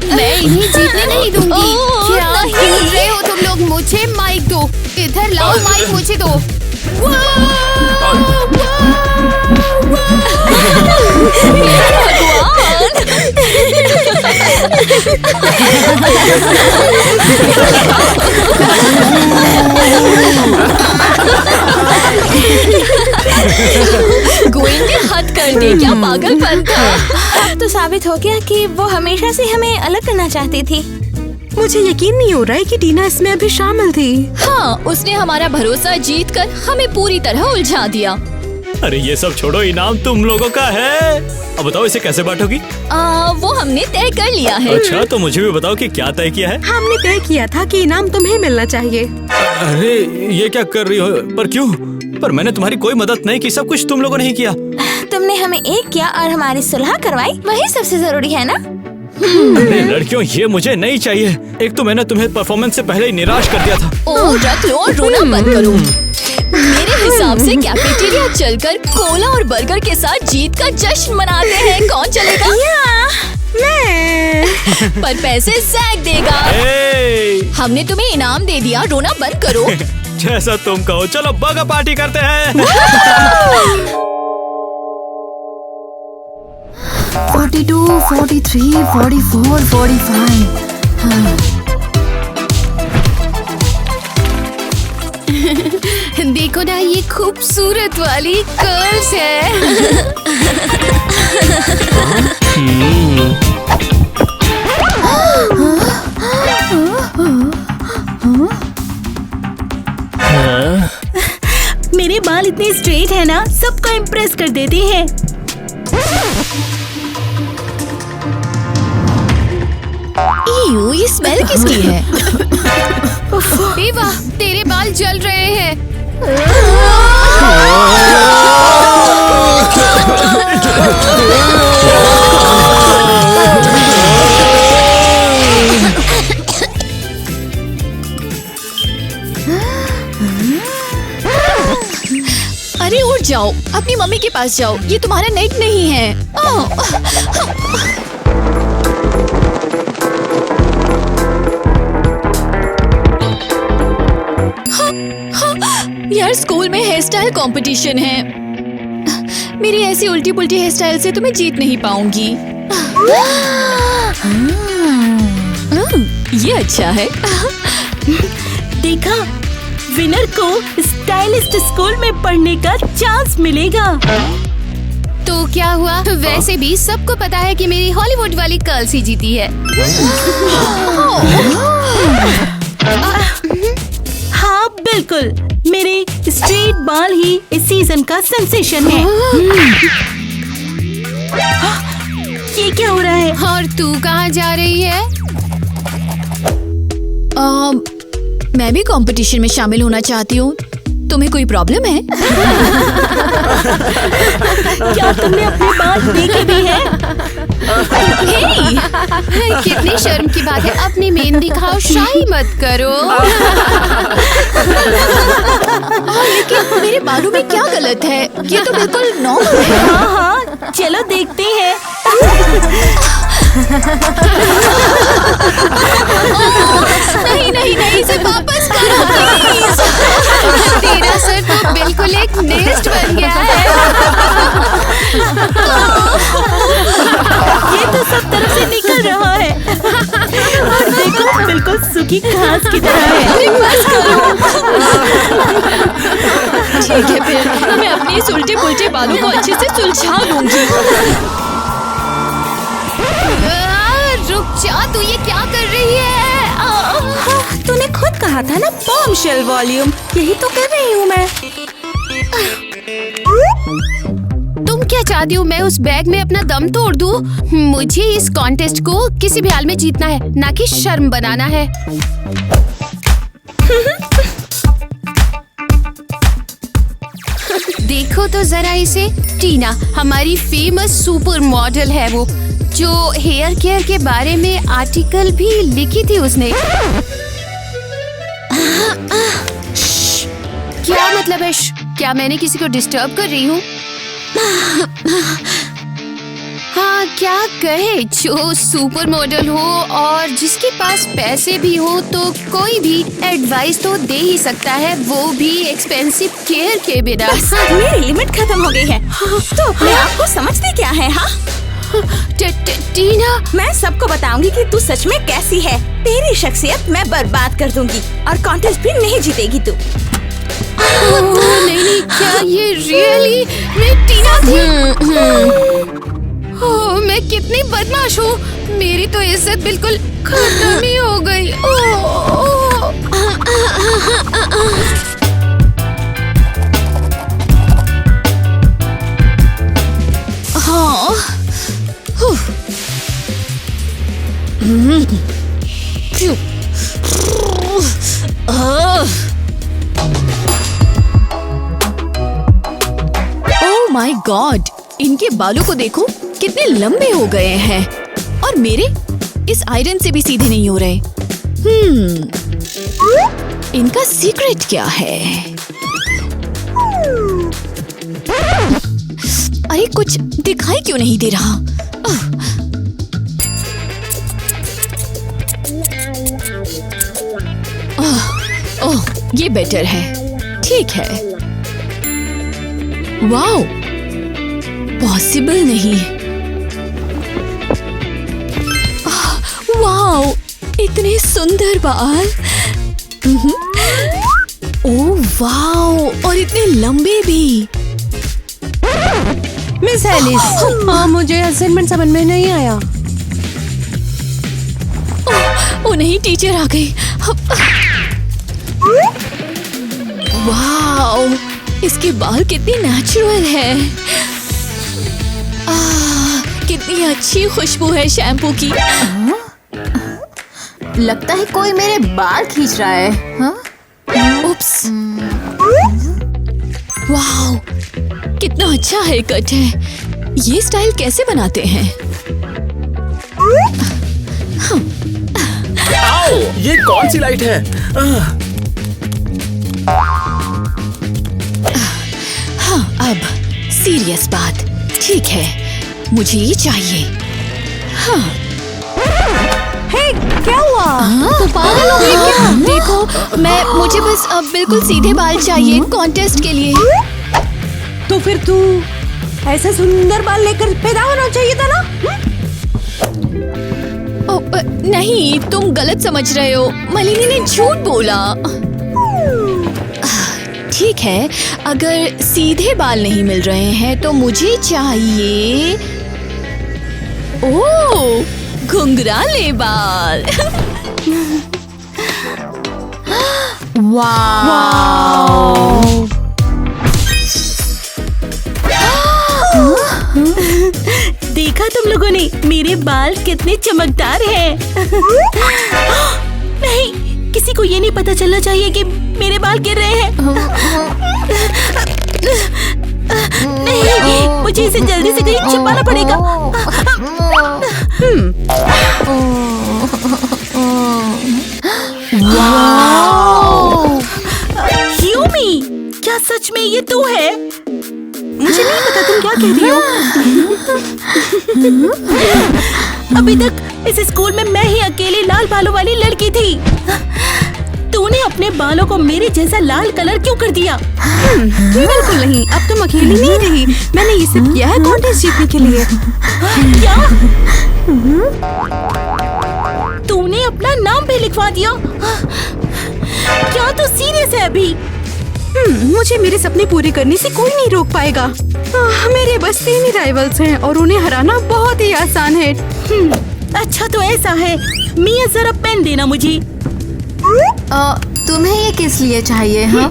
Speaker 5: मैं इन्हें जीतने नहीं दूंगी। क्या खेल रहे हो तुम लोग? मुझे माइक दो, इधर लाओ माइक मुझे दो। गोइंग ने हद कर दी, क्या पागलपन था।
Speaker 2: अब तो साबित हो गया कि वो हमेशा से हमें अलग करना चाहती थी।
Speaker 3: मुझे यकीन नहीं हो रहा है कि टीना इसमें अभी शामिल थी।
Speaker 5: हाँ, उसने हमारा भरोसा जीतकर हमें पूरी तरह उलझा दिया।
Speaker 1: अरे ये सब छोड़ो, इनाम तुम लोगों का है। अब बताओ इसे कैसे बांटोगी?
Speaker 5: वो हमने तय कर लिया है।
Speaker 1: अच्छा, तो मुझे भी बताओ कि क्या तय किया है।
Speaker 3: हमने तय किया था कि इनाम तुम्हें मिलना चाहिए।
Speaker 1: अरे ये क्या कर रही हो? पर क्यों? पर मैंने तुम्हारी कोई मदद नहीं की, सब कुछ तुम लोगों ने ही किया।
Speaker 2: तुमने हमें एक किया और हमारी सुलह करवाई, वही सबसे जरूरी है ना?
Speaker 1: अरे लड़कियों, ये मुझे नहीं चाहिए। एक तो मैंने तुम्हें परफॉर्मेंस से पहले ही निराश कर दिया था।
Speaker 5: ओ, रख लो और रोना बंद करो। मेरे हिसाब से कैफेटेरिया चलकर कोला और बर्गर के साथ जीत का जश्न मनाते हैं। कौन चलेगा?
Speaker 3: मैं।
Speaker 5: पर पैसे जैक देगा। हमने तुम्हें इनाम दे दिया, रोना बंद करो।
Speaker 1: जैसा तुम कहो। चलो बर्गर पार्टी करते हैं।
Speaker 5: 42, 43, 44, 45। हाँ। देखो ना, ये खूबसूरत वाली कर्ल्स है।
Speaker 7: मेरे बाल इतने स्ट्रेट है ना, सबको इम्प्रेस कर देते हैं।
Speaker 5: ये स्मेल किसकी है? वाह, तेरे बाल जल रहे हैं। अरे उठ जाओ, अपनी मम्मी के पास जाओ, ये तुम्हारा नेट नहीं है। यार, स्कूल में हेयर स्टाइल कंपटीशन है। मेरी ऐसी उल्टी पुल्टी हेयर स्टाइल से तुम्हें जीत नहीं पाऊंगी। ये अच्छा है।
Speaker 7: देखा, विनर को स्टाइलिस्ट स्कूल में पढ़ने का चांस मिलेगा।
Speaker 5: तो क्या हुआ? वैसे भी सबको पता है कि मेरी हॉलीवुड वाली कर्ल्स ही जीती है।
Speaker 7: हाँ बिल्कुल, मेरे स्ट्रेट बाल ही इस सीजन का सेंसेशन है। ये क्या हो रहा है?
Speaker 5: और तू कहाँ जा रही है? मैं भी कंपटीशन में शामिल होना चाहती हूँ, तुम्हें कोई प्रॉब्लम है?
Speaker 7: क्या तुमने अपने बाल देखे भी हैं?
Speaker 2: कितनी शर्म की बात है, अपनी मेहंदी दिखाओ, शाही मत करो।
Speaker 5: लेकिन मेरे बालों में क्या गलत है? ये तो बिल्कुल नॉर्मल है।
Speaker 7: हाँ हाँ, चलो देखते हैं।
Speaker 2: नहीं नहीं नहीं, इसे वापस करो प्लीज। तेरा सर तो बिल्कुल एक नेस्ट बन गया है।
Speaker 7: ये तो सब तरफ से निकल रहा है और देखो बिल्कुल सूखी घास की तरह है।
Speaker 2: बस करो। ठीक है, फिर मैं अपने इस उल्टे पुल्टे बालों को अच्छे से सुलझा लूंगी। रुक जा, तू ये क्या कर रही है?
Speaker 7: तूने खुद कहा था ना बॉम्बशेल वॉल्यूम, यही तो कर रही हूँ मैं।
Speaker 2: तुम क्या चाहती हो, मैं उस बैग में अपना दम तोड़ दूं? मुझे इस कॉन्टेस्ट को किसी भी हाल में जीतना है, ना कि शर्म बनाना है। देखो तो जरा इसे, टीना हमारी फेमस सुपर मॉडल है वो, जो हेयर केयर के बारे में आर्टिकल भी लिखी थी उसने। क्या मतलब है? क्या मैंने किसी को डिस्टर्ब कर रही हूँ? हाँ, क्या कहे, जो सुपर मॉडल हो और जिसके पास पैसे भी हो तो कोई भी एडवाइस तो दे ही सकता है, वो भी एक्सपेंसिव केयर के बिना।
Speaker 7: मेरी लिमिट खत्म हो गई है, तो अपने आप को समझती क्या है? हाँ,
Speaker 2: टीना,
Speaker 7: मैं सबको बताऊंगी कि तू सच में कैसी है। तेरी शख्सियत मैं बर्बाद कर दूंगी और कॉन्टेस्ट भी नहीं जीतेगी तू।
Speaker 2: नहीं, क्या ये रियली मैं टीना थी? ओह, मैं कितनी बदमाश हूँ, मेरी तो इज्जत बिल्कुल खत्म ही हो गई।
Speaker 5: हाँ, ओह माय गॉड, इनके बालों को देखो कितने लंबे हो गए हैं और मेरे इस आयरन से भी सीधे नहीं हो रहे। इनका सीक्रेट क्या है? अरे कुछ दिखाई क्यों नहीं दे रहा? ओह, ये बेटर है। ठीक है। वाओ, पॉसिबल नहीं। वाओ, इतने सुंदर बाल। ओह वाओ, और इतने लंबे भी।
Speaker 3: मिस एलिस, मुझे असाइनमेंट समझ में नहीं आया।
Speaker 5: ओ नहीं, टीचर आ गई। वाओ, इसके बाल कितने नेचुरल है। कितनी अच्छी खुशबू है शैम्पू की।
Speaker 2: लगता है कोई मेरे बाल खींच रहा है। हाँ?
Speaker 5: उप्स। वाओ, कितना अच्छा हेयर कट है। ये स्टाइल कैसे बनाते हैं?
Speaker 4: आओ, ये कौन सी लाइट है?
Speaker 5: हाँ, अब सीरियस बात। ठीक है, मुझे ये चाहिए। हाँ।
Speaker 3: क्या हुआ?
Speaker 5: तो पागल हो गई क्या? देखो, मुझे बस अब बिल्कुल सीधे बाल चाहिए कॉन्टेस्ट के लिए।
Speaker 3: तो फिर तू ऐसा सुंदर बाल लेकर पैदा होना चाहिए था ना?
Speaker 5: नहीं, तुम गलत समझ रहे हो। मलिनी ने झूठ बोला। ठीक है, अगर सीधे बाल नहीं मिल रहे हैं तो मुझे चाहिए घुंघराले बाल।
Speaker 3: वाओ!
Speaker 7: देखा तुम लोगों ने मेरे बाल कितने चमकदार हैं। नहीं, किसी को ये नहीं पता चलना चाहिए कि मेरे बाल गिर रहे हैं। नहीं, मुझे इसे जल्दी से कहीं छिपाना पड़ेगा। यूमी, क्या सच में ये तू है? मुझे नहीं पता तुम क्या कह रही हो। अभी तक इस स्कूल में मैं ही अकेली लाल बालों वाली लड़की थी। तूने अपने बालों को मेरे जैसा लाल कलर क्यों कर दिया?
Speaker 3: बिल्कुल नहीं, अब तुम अकेली नहीं रही। मैंने ये सब किया है कॉन्टेस्ट जीतने के लिए।
Speaker 7: क्या? तूने अपना नाम भी लिखवा दिया? क्या तू सीरियस है अभी?
Speaker 3: मुझे मेरे सपने पूरे करने से कोई नहीं रोक पाएगा। मेरे बस 3 ही राइवल्स हैं और उन्हें हराना बहुत ही आसान है।
Speaker 7: अच्छा तो ऐसा है। मिया जरा पेन देना मुझे।
Speaker 5: तुम्हें ये किस लिए चाहिए? हाँ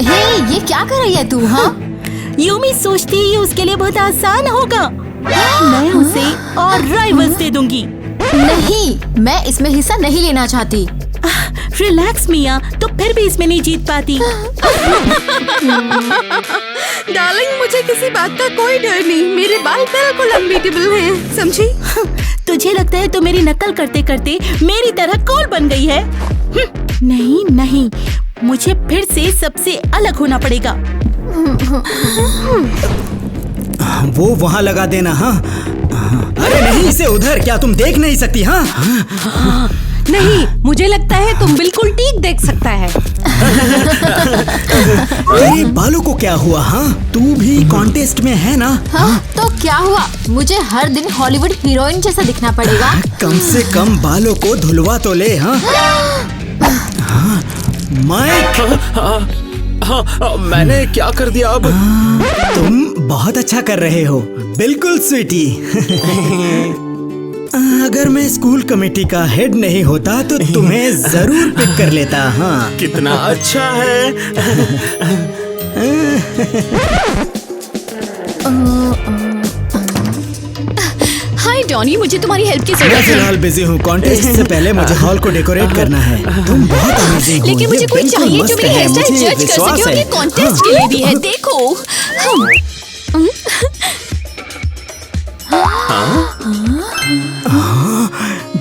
Speaker 5: हे, ये क्या कर रही है तू? हाँ
Speaker 7: यूमी सोचती है ये उसके लिए बहुत आसान होगा। मैं उसे और राइवल्स दे दूंगी।
Speaker 5: नहीं, मैं इसमें हिस्सा नहीं लेना चाहती।
Speaker 7: रिलैक्स मिया, तो फिर भी इसमें नहीं जीत पाती।
Speaker 3: डार्लिंग, मुझे किसी बात का कोई डर नहीं। मेरे बाल बिल्कुल अनबीटेबल हैं, समझी?
Speaker 7: तुझे लगता है तो मेरी नकल करते करते मेरी तरह कूल बन गई है? नहीं नहीं, मुझे फिर से सबसे अलग होना पड़ेगा।
Speaker 8: वो वहाँ लगा देना। हाँ अरे नहीं, इसे उधर। क्या तुम देख नहीं सकती? हाँ
Speaker 3: नहीं, मुझे लगता है तुम बिल्कुल ठीक देख सकता है।
Speaker 8: तेरे बालों को क्या हुआ? हाँ तू भी कॉन्टेस्ट में है ना?
Speaker 5: हाँ तो क्या हुआ? मुझे हर दिन हॉलीवुड हीरोइन जैसा दिखना पड़ेगा?
Speaker 8: कम से कम बालों को धुलवा तो ले। हाँ माइक,
Speaker 4: हाँ, मैंने क्या कर दिया अब?
Speaker 8: तुम बहुत अच्छा कर रहे हो। बिल्कुल स्वीटी। अगर मैं स्कूल कमेटी का हेड नहीं होता तो तुम्हें जरूर पिक कर लेता। हाँ
Speaker 4: कितना अच्छा है।
Speaker 5: हाय डॉनी, मुझे तुम्हारी हेल्प की
Speaker 8: मैं
Speaker 5: जरूरत है।
Speaker 8: फिलहाल बिजी हूँ। कॉन्टेस्ट से पहले मुझे हॉल को डेकोरेट करना है। तुम बहुत अमेजिंग हो।
Speaker 5: लेकिन मुझे
Speaker 8: ये
Speaker 5: कोई
Speaker 8: बिल्कुल
Speaker 5: चाहिए जो
Speaker 8: मस्त
Speaker 5: मेरी
Speaker 8: है,
Speaker 5: हेयर स्टाइल
Speaker 8: मुझे
Speaker 5: जज कर
Speaker 8: विश्वास
Speaker 5: सके और
Speaker 8: है।
Speaker 5: ये कॉन्टेस्ट के लिए भी है। देखो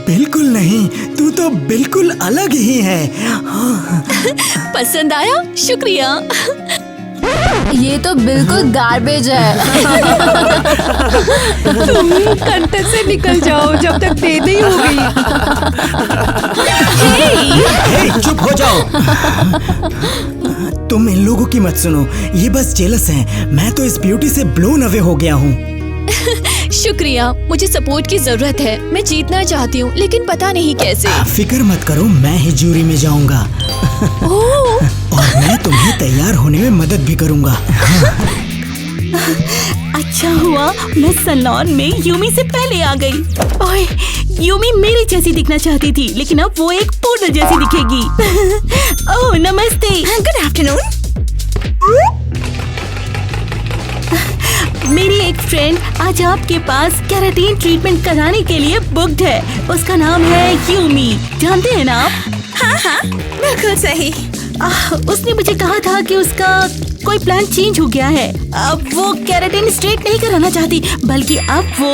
Speaker 8: बिल्कुल नहीं, तू तो बिल्कुल अलग ही है।
Speaker 5: पसंद आया? शुक्रिया। ये तो बिल्कुल गार्बेज है।
Speaker 3: तुम कंटेस्ट से निकल जाओ जब तक देर नहीं हो गई।
Speaker 8: हे, चुप हो जाओ। तुम इन लोगों की मत सुनो, ये बस जेलस हैं। मैं तो इस ब्यूटी से ब्लोन अवे हो गया हूँ।
Speaker 5: शुक्रिया, मुझे सपोर्ट की जरूरत है। मैं जीतना चाहती हूँ लेकिन पता नहीं कैसे।
Speaker 8: फिक्र मत करो, मैं ही जूरी में जाऊंगा। और मैं तुम्हें तैयार होने में मदद भी करूंगा।
Speaker 7: अच्छा हुआ मैं सैलून में यूमी से पहले आ गई। ओए, यूमी मेरी जैसी दिखना चाहती थी लेकिन अब वो एक पूडल जैसी दिखेगी। ओह नमस्ते।
Speaker 2: Good afternoon.
Speaker 7: मेरी एक फ्रेंड आज आपके पास केराटिन ट्रीटमेंट कराने के लिए बुक्ड है। उसका नाम है यूमी, जानते हैं ना आप?
Speaker 2: हाँ हाँ, बिल्कुल सही।
Speaker 7: उसने मुझे कहा था कि उसका कोई प्लान चेंज हो गया है। अब वो केराटिन स्ट्रेट नहीं कराना चाहती बल्कि अब वो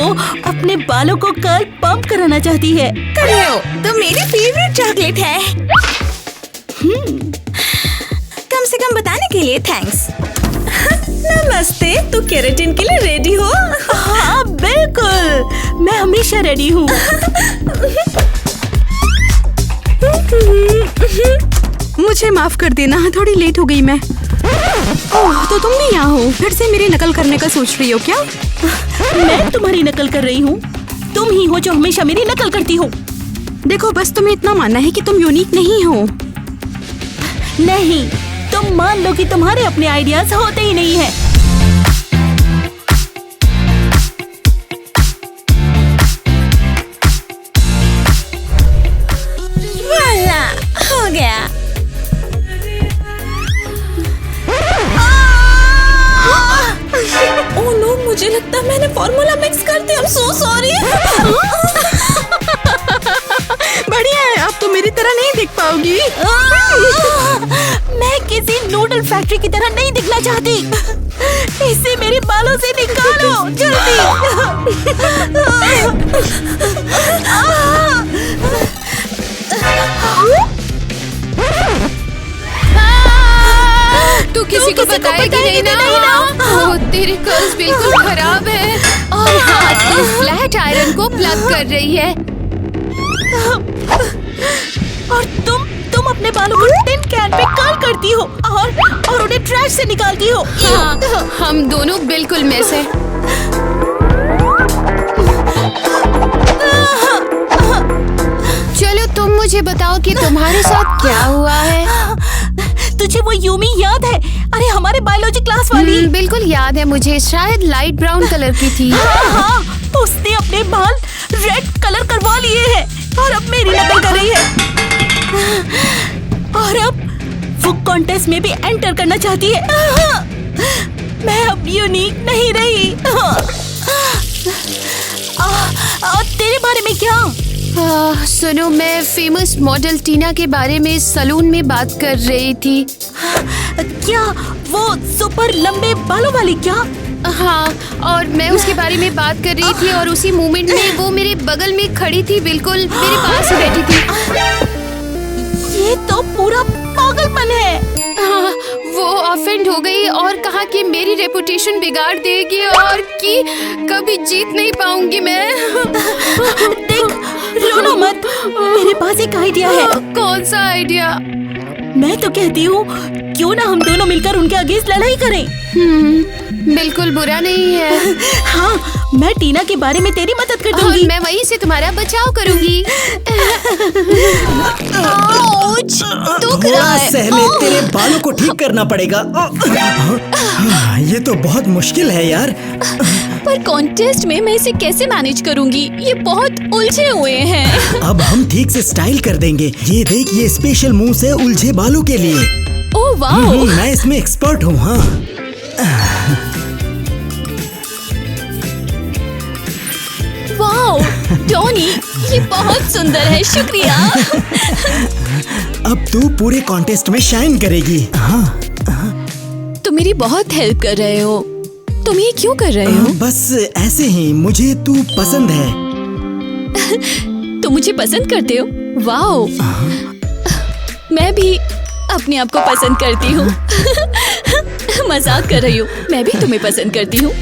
Speaker 7: अपने बालों को कर्ल पंप कराना चाहती है।
Speaker 2: कर रहे हो तो मेरी फेवरेट चॉकलेट है। कम से कम बताने के लिए थैंक्स। नमस्ते, तू केराटिन के लिए रेडी हो?
Speaker 7: हाँ बिल्कुल, मैं हमेशा रेडी हूँ।
Speaker 3: मुझे माफ कर देना, थोड़ी लेट हो गई मैं। ओह, तो तुम भी यहाँ हो? फिर से मेरी नकल करने का सोच रही हो क्या?
Speaker 7: मैं तुम्हारी नकल कर रही हूँ? तुम ही हो जो हमेशा मेरी नकल करती हो।
Speaker 3: देखो, बस तुम्हें इतना मानना है कि तुम यूनिक नहीं हो।
Speaker 7: नहीं, तुम मान लो कि तुम्हारे अपने आइडियाज होते ही नहीं है।
Speaker 2: वाला, हो गया। ओह नो, मुझे लगता मैंने फॉर्मूला मिक्स कर दिया। I'm so sorry।
Speaker 3: बढ़िया है, अब तो मेरी तरह नहीं जाओगी। मैं किसी नूडल फैक्ट्री की तरह नहीं दिखना चाहती। इसे मेरे बालों से निकालो जल्दी।
Speaker 5: तू किसी को बताएगी नहीं ना? ओह, तेरे कर्ल्स बिल्कुल खराब है। और हाँ, तू फ्लैट आयरन को प्लग कर रही है।
Speaker 3: और तुम अपने बालों को टिन कैन पे कर्ल करती हो और उन्हें ट्रैश से निकालती हो।
Speaker 5: हाँ, हम दोनों बिल्कुल मिस है। चलो तुम मुझे बताओ कि तुम्हारे साथ क्या हुआ है।
Speaker 3: तुझे वो यूमी याद है? अरे हमारे बायोलॉजी क्लास वाली।
Speaker 5: बिल्कुल याद है मुझे, शायद लाइट ब्राउन कलर की थी।
Speaker 3: हाँ, उसने अपने बाल रेड कलर करवा लिए हैं और अब मेरी नकल कर रही है। और अब वो कॉन्टेस्ट में भी एंटर करना चाहती है। मैं अब यूनिक नहीं रही। तेरे बारे में क्या?
Speaker 5: सुनो, मैं फेमस मॉडल टीना के बारे में सलून में बात कर रही थी।
Speaker 3: क्या वो सुपर लंबे बालों वाली? क्या?
Speaker 5: हाँ, और मैं उसके बारे में बात कर रही थी और उसी मोमेंट में वो मेरे बगल में खड़ी थी, बिल्कुल मेरे पास ही बैठी थी।
Speaker 3: ये तो पूरा पागलपन है।
Speaker 5: हाँ, वो ऑफेंड हो गई और कहा कि मेरी रेपुटेशन बिगाड़ देगी और कि कभी जीत नहीं पाऊंगी मैं।
Speaker 3: देख, रोना मत, मेरे पास एक आइडिया है।
Speaker 5: कौन सा आइडिया?
Speaker 3: मैं तो कहती हूँ क्यों ना हम दोनों मिलकर उनके अगेंस्ट लड़ाई करें।
Speaker 5: बिल्कुल बुरा नहीं है।
Speaker 3: हाँ, मैं टीना के बारे में तेरी मदद कर दूंगी।
Speaker 5: और मैं वहीं से तुम्हारा बचाव करूंगी।
Speaker 8: सहले, तेरे बालों को ठीक करना पड़ेगा। ये तो बहुत मुश्किल है यार।
Speaker 2: पर कॉन्टेस्ट में मैं इसे कैसे मैनेज करूंगी? ये बहुत उलझे हुए हैं।
Speaker 8: अब हम ठीक से स्टाइल कर देंगे। ये देख, ये स्पेशल मूव्स है उलझे बालों के लिए।
Speaker 2: Oh wow!
Speaker 8: मैं इसमें एक्सपर्ट हूँ। हाँ,
Speaker 2: वाओ टोनी, ये बहुत सुंदर है, शुक्रिया।
Speaker 8: अब तू पूरे कॉन्टेस्ट में शाइन करेगी। हाँ,
Speaker 2: तुम मेरी बहुत हेल्प कर रहे हो। तुम ये क्यों कर रहे हो?
Speaker 8: बस ऐसे ही, मुझे तू पसंद है।
Speaker 2: तुम मुझे पसंद करते हो? वाओ! मैं भी अपने आप को पसंद करती हूँ। मजाक कर रही हूँ, मैं भी तुम्हें पसंद करती हूँ।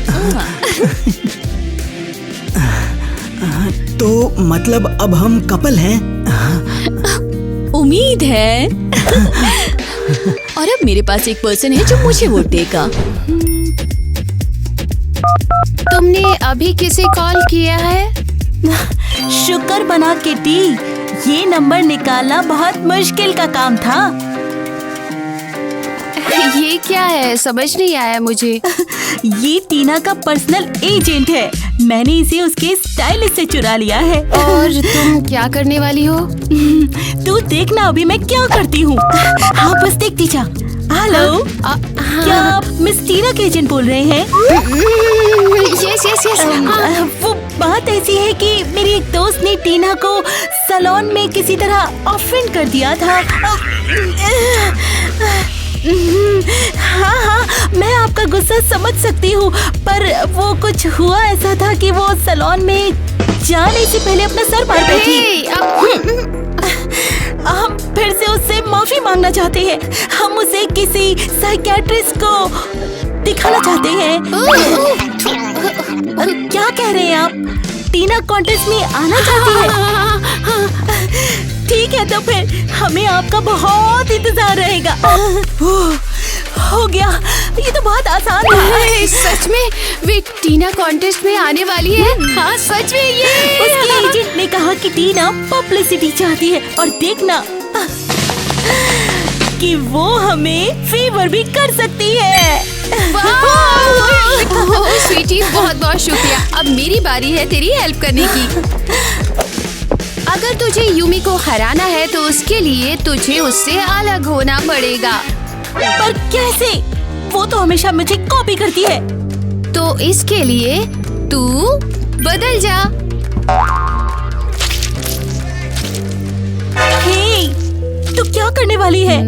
Speaker 8: तो मतलब अब हम कपल हैं?
Speaker 2: उम्मीद है। और अब मेरे पास एक पर्सन है जो मुझे वोट देगा।
Speaker 5: तुमने अभी किसे कॉल किया है?
Speaker 3: शुक्र बना किटी, ये नंबर निकालना बहुत मुश्किल का काम था।
Speaker 5: ये क्या है, समझ नहीं आया मुझे।
Speaker 3: ये टीना का पर्सनल एजेंट है। मैंने इसे उसके स्टाइलिस्ट से चुरा लिया है।
Speaker 5: और तुम क्या करने वाली हो?
Speaker 3: तू देखना अभी मैं क्या करती हूँ। हाँ, बस देखती जा। हेलो, क्या आप मिस टीना के एजेंट बोल रहे हैं?
Speaker 5: Yes yes yes.
Speaker 3: वो बात ऐसी है कि मेरी एक दोस्त ने टीना को सैलून में किसी तरह ऑफेंड कर दिया था। हाँ, मैं आपका गुस्सा समझ सकती हूँ, पर वो कुछ हुआ ऐसा था कि वो सैलून में जाने से पहले अपना सर मार बैठी। हम फिर से उससे माफी मांगना चाहते हैं। हम उसे किसी साइकियाट्रिस्ट को दिखाना चाहते हैं। क्या कह रहे हैं आप? टीना कॉन्टेस्ट में आना चाहती है? ठीक है, तो फिर हमें आपका बहुत इंतजार रहेगा। हो गया, ये तो बहुत आसान है।
Speaker 5: सच में वे टीना कॉन्टेस्ट में आने वाली है? हाँ सच में। ये
Speaker 3: उसके एजेंट ने कहा कि टीना पब्लिसिटी चाहती है और देखना कि वो हमें फेवर भी कर सकती है।
Speaker 5: स्वीटी, बहुत बहुत शुक्रिया। अब मेरी बारी है तेरी हेल्प करने की। अगर तुझे यूमी को हराना है तो उसके लिए तुझे उससे अलग होना पड़ेगा।
Speaker 3: पर कैसे? वो तो हमेशा मुझे कॉपी करती है।
Speaker 5: तो इसके लिए तू बदल जा।
Speaker 3: हे, तू
Speaker 7: क्या करने वाली है?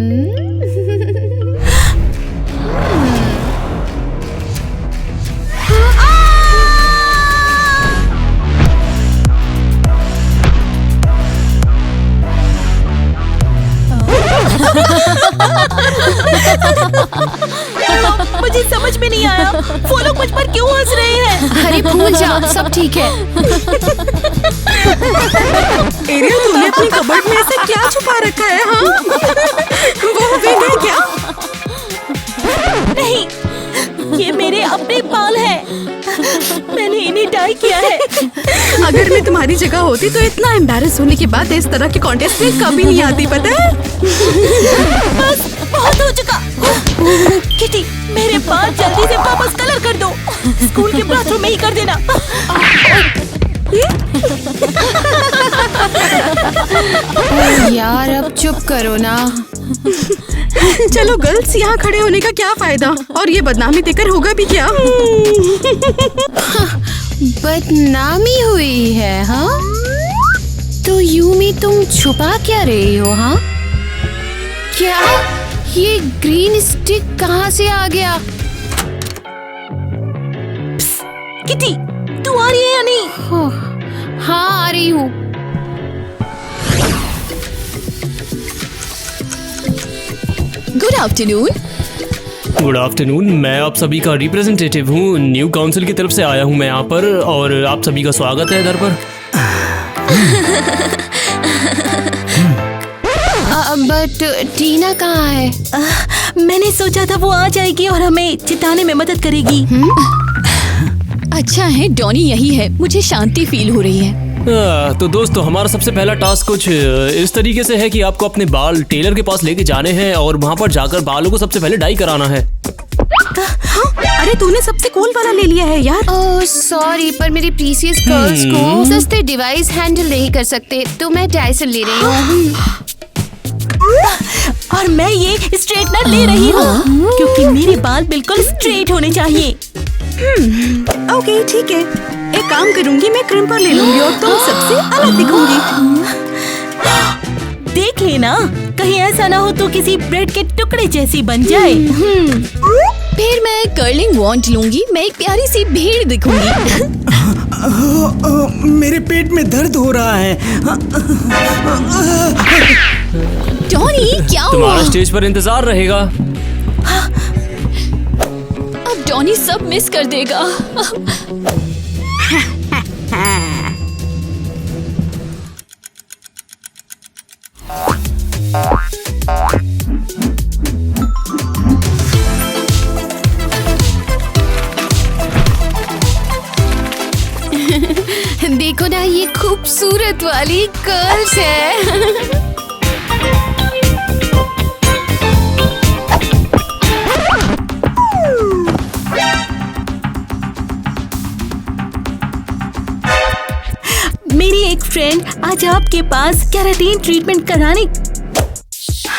Speaker 7: मुझे समझ में नहीं आया, वो लोग मुझ पर क्यों हंस रहे हैं?
Speaker 5: अरे भूल जा, सब ठीक है।
Speaker 2: एरियल, तूने अपनी कबर्ड में ऐसे क्या छुपा रखा है? हाँ, वो विग है क्या?
Speaker 7: नहीं, ये मेरे अपने बाल हैं। मैंने इन्हें डाई किया है।
Speaker 2: अगर मैं तुम्हारी जगह होती तो इतना एम्बैरस होने के बाद इस तरह के कॉन्टेस्ट में कभी नहीं आती, पता है?
Speaker 7: बस बहुत हो चुका। किटी, मेरे बाल जल्दी से वापस कलर कर दो। स्कूल के बाथरूम में ही कर देना।
Speaker 5: यार अब चुप करो ना।
Speaker 2: चलो गर्ल्स, यहाँ खड़े होने का क्या फायदा? और ये बदनामी देकर होगा भी क्या?
Speaker 5: बदनामी हुई है? हाँ, तो यूमी तुम छुपा क्या रही हो? हाँ, क्या ये ग्रीन स्टिक कहाँ से आ गया?
Speaker 7: किटी, तू आ रही है या नहीं?
Speaker 5: हाँ, आ रही हूँ। Good afternoon.
Speaker 9: Good afternoon. मैं आप सभी का रिप्रेजेंटेटिव हूँ। न्यू काउंसिल की तरफ से आया हूँ मैं यहाँ पर, और आप सभी का स्वागत है इधर पर।
Speaker 5: बट टीना कहाँ है?
Speaker 7: मैंने सोचा था वो आ जाएगी और हमें जिताने में मदद करेगी।
Speaker 5: अच्छा है, डॉनी यही है। मुझे शांति फील हो रही है।
Speaker 9: तो दोस्तों, हमारा सबसे पहला टास्क कुछ इस तरीके से है कि आपको अपने बाल टेलर के पास लेके जाने हैं और वहाँ पर जाकर बालों को सबसे पहले डाई कराना है।
Speaker 2: अरे तूने सबसे कूल वाला ले लिया है यार।
Speaker 5: ओह सॉरी, पर मेरी प्रीसियस कर्ल्स को सस्ते डिवाइस हैंडल नहीं कर सकते, तो मैं डायसन ले रही हूँ।
Speaker 7: और मैं ये स्ट्रेटनर ले रही हूँ क्योंकि मेरे बाल बिल्कुल स्ट्रेट होने चाहिए।
Speaker 2: ओके ठीक है, एक काम करूंगी, मैं क्रिम्पर ले लूंगी और तुम सबसे अलग दिखूंगी।
Speaker 7: देख लेना, कहीं ऐसा ना हो तो किसी ब्रेड के टुकड़े जैसी बन जाए।
Speaker 5: फिर मैं कर्लिंग वॉन्ट लूंगी, मैं एक प्यारी सी भेड़ दिखूंगी।
Speaker 8: मेरे पेट में दर्द हो रहा है।
Speaker 5: टॉनी, क्या हुआ?
Speaker 9: तुम्हारा स्टेज पर इंतजार रहेगा।
Speaker 5: अब टॉनी सब मिस कर देगा। देखो ना, ये खूबसूरत वाली कर्ल्स है।
Speaker 7: मेरी एक फ्रेंड आज आपके पास केराटिन ट्रीटमेंट कराने।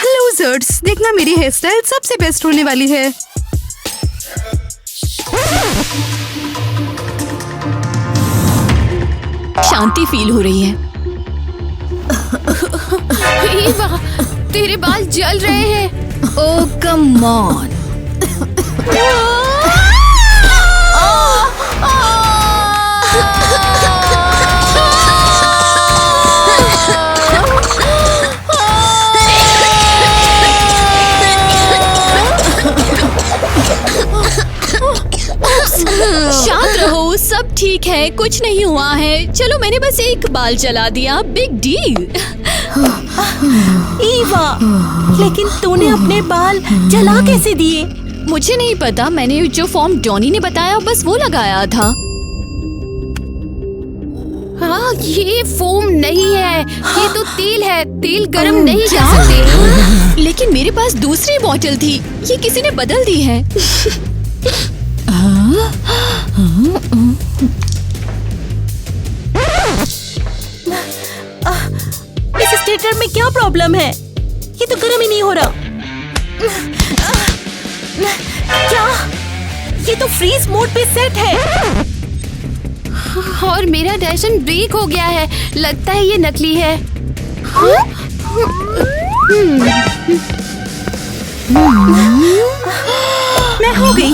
Speaker 2: लूजर्स, देखना मेरी हेयर स्टाइल सबसे बेस्ट होने वाली है।
Speaker 5: शांति फील हो रही है। ईवा, तेरे बाल जल रहे हैं। ओह कम ऑन। शांत रहो, सब ठीक है, कुछ नहीं हुआ है। चलो, मैंने बस एक बाल जला दिया, बिग डील।
Speaker 7: ईवा, लेकिन तूने अपने बाल जला कैसे दिए?
Speaker 5: मुझे नहीं पता, मैंने जो फॉर्म डॉनी ने बताया बस वो लगाया था। हाँ, ये फोम नहीं है, ये तो तेल है। तेल गरम नहीं कर सकते। लेकिन मेरे पास दूसरी बोतल थी, ये किसी ने बदल दी है।
Speaker 7: इस स्टेटर में क्या प्रॉब्लम है? ये तो गर्म ही नहीं हो रहा। क्या? ये तो फ्रीज मोड पे सेट है।
Speaker 5: और मेरा डायसन ब्रेक हो गया है, लगता है ये नकली है।
Speaker 3: मैं हो गई।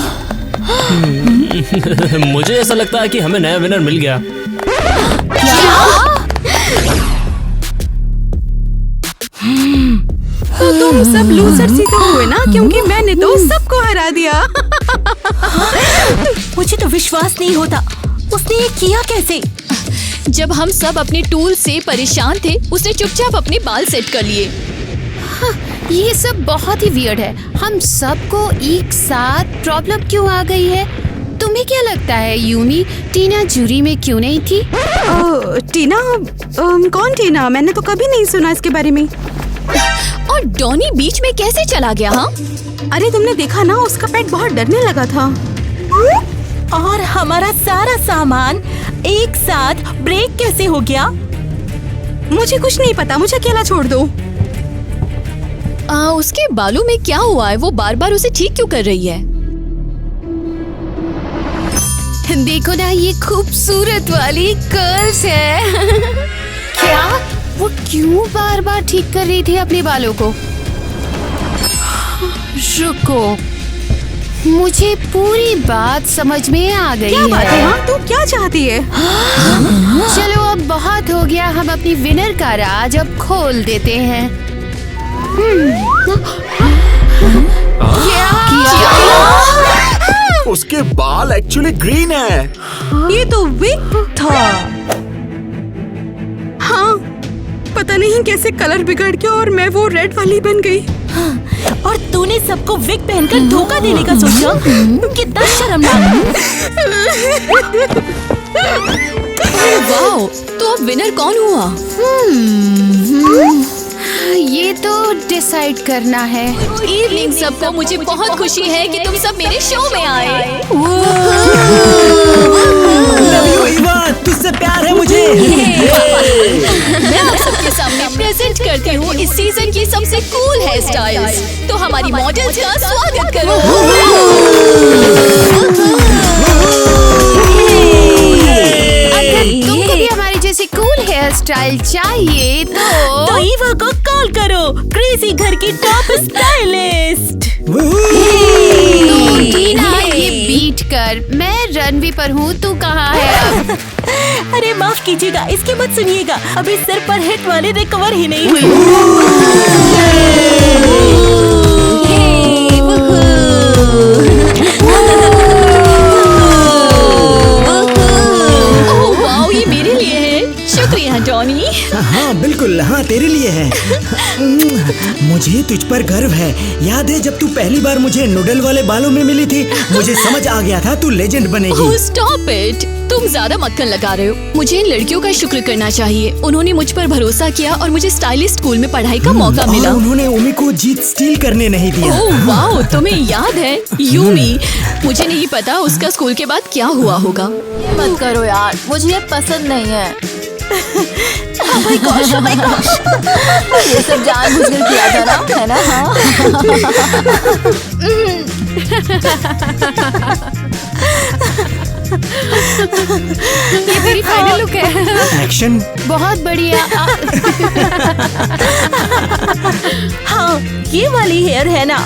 Speaker 9: मुझे ऐसा लगता है कि हमें नया विनर मिल गया।
Speaker 3: तो तुम सब लूजर ही तो हुए ना, क्योंकि मैंने तो सबको हरा दिया।
Speaker 7: मुझे तो विश्वास नहीं होता, उसने ये किया कैसे?
Speaker 5: जब हम सब अपने टूल से परेशान थे, उसने चुपचाप अपने बाल सेट कर लिए। ये सब बहुत ही वियर्ड है। हम सबको एक साथ प्रॉब्लम क्यों आ गई है? तुम्हें क्या लगता है यूमी, टीना जूरी में क्यों नहीं थी?
Speaker 3: टीना? कौन टीना? मैंने तो कभी नहीं सुना इसके बारे में।
Speaker 5: और डॉनी बीच में कैसे चला गया? हाँ,
Speaker 3: अरे तुमने देखा ना, उसका पेट बहुत डरने लगा था।
Speaker 7: और हमारा सारा सामान एक साथ ब्रेक कैसे हो गया?
Speaker 3: मुझे कुछ नहीं पता, मुझे अकेला छोड़ दो।
Speaker 5: उसके बालों में क्या हुआ है? वो बार बार उसे ठीक क्यों कर रही है? देखो ना, ये खूबसूरत वाली कर्ल्स है। क्या? वो क्यों बार बार ठीक कर रही थी अपने बालों को? रुको, मुझे पूरी बात समझ में आ गई
Speaker 3: क्या
Speaker 5: है।
Speaker 3: बात है? हाँ, तू क्या चाहती है?
Speaker 5: चलो अब बहुत हो गया, हम अपनी विनर का राज अब खोल देते हैं।
Speaker 4: उसके बाल एक्चुअली ग्रीन है।
Speaker 3: ये तो विग था। हाँ, पता नहीं कैसे कलर बिगड़ गया और मैं वो रेड वाली बन गई।
Speaker 7: और तूने सबको विग पहनकर धोखा देने का सोचा? कितना शर्मनाक।
Speaker 5: वाओ, तो अब विनर कौन हुआ? ये तो डिसाइड करना है। इवनिंग सबको, मुझे बहुत खुशी है कि तुम सब मेरे शो में आए।
Speaker 8: तुझसे प्यार है मुझे।
Speaker 5: मैं आप सबके सामने प्रेजेंट करती हूँ इस सीजन की सबसे कूल हेयर स्टाइल्स। तो हमारी मॉडल्स का स्वागत करो। अगर तुमको भी हमारी जैसी कूल हेयर स्टाइल चाहिए तो
Speaker 7: ईवा को कॉल करो, क्रेजी घर की टॉप स्टाइलिस्ट।
Speaker 5: टीना, ये बीट कर। मैं रनवी पर हूँ, तू कहाँ है अब?
Speaker 7: अरे माफ कीजिएगा, इसकी मत सुनिएगा, अभी सिर पर हिट वाली रिकवर ही नहीं हुई।
Speaker 5: वाओ, ये मेरे लिए है। शुक्रिया डॉनी।
Speaker 8: हाँ बिल्कुल, हाँ तेरे लिए है। मुझे तुझ पर गर्व है। याद है जब तू पहली बार मुझे नूडल वाले बालों में मिली थी? मुझे समझ आ गया था तू लेजेंड बनेगी।
Speaker 5: स्टॉप इट, तुम ज्यादा मक्खन लगा रहे हो। मुझे इन लड़कियों का शुक्र करना चाहिए। उन्होंने मुझ पर भरोसा किया और मुझे स्टाइलिस्ट स्कूल में पढ़ाई का मौका मिला।
Speaker 8: उन्होंने उमी को जीत स्टील करने नहीं दिया।
Speaker 5: ओह वाओ, तुम्हें याद है यूमी? मुझे नहीं पता उसका स्कूल के बाद क्या हुआ होगा।
Speaker 2: मत करो यार, मुझे ये पसंद नहीं है।
Speaker 7: Oh my gosh, oh my gosh।
Speaker 2: ये सब जानबूझकर किया था ना, है ना? हाँ।
Speaker 5: ये मेरी फाइनल लुक है।
Speaker 8: एक्शन
Speaker 5: बहुत बढ़िया।
Speaker 7: हाँ, ये वाली हेयर है ना?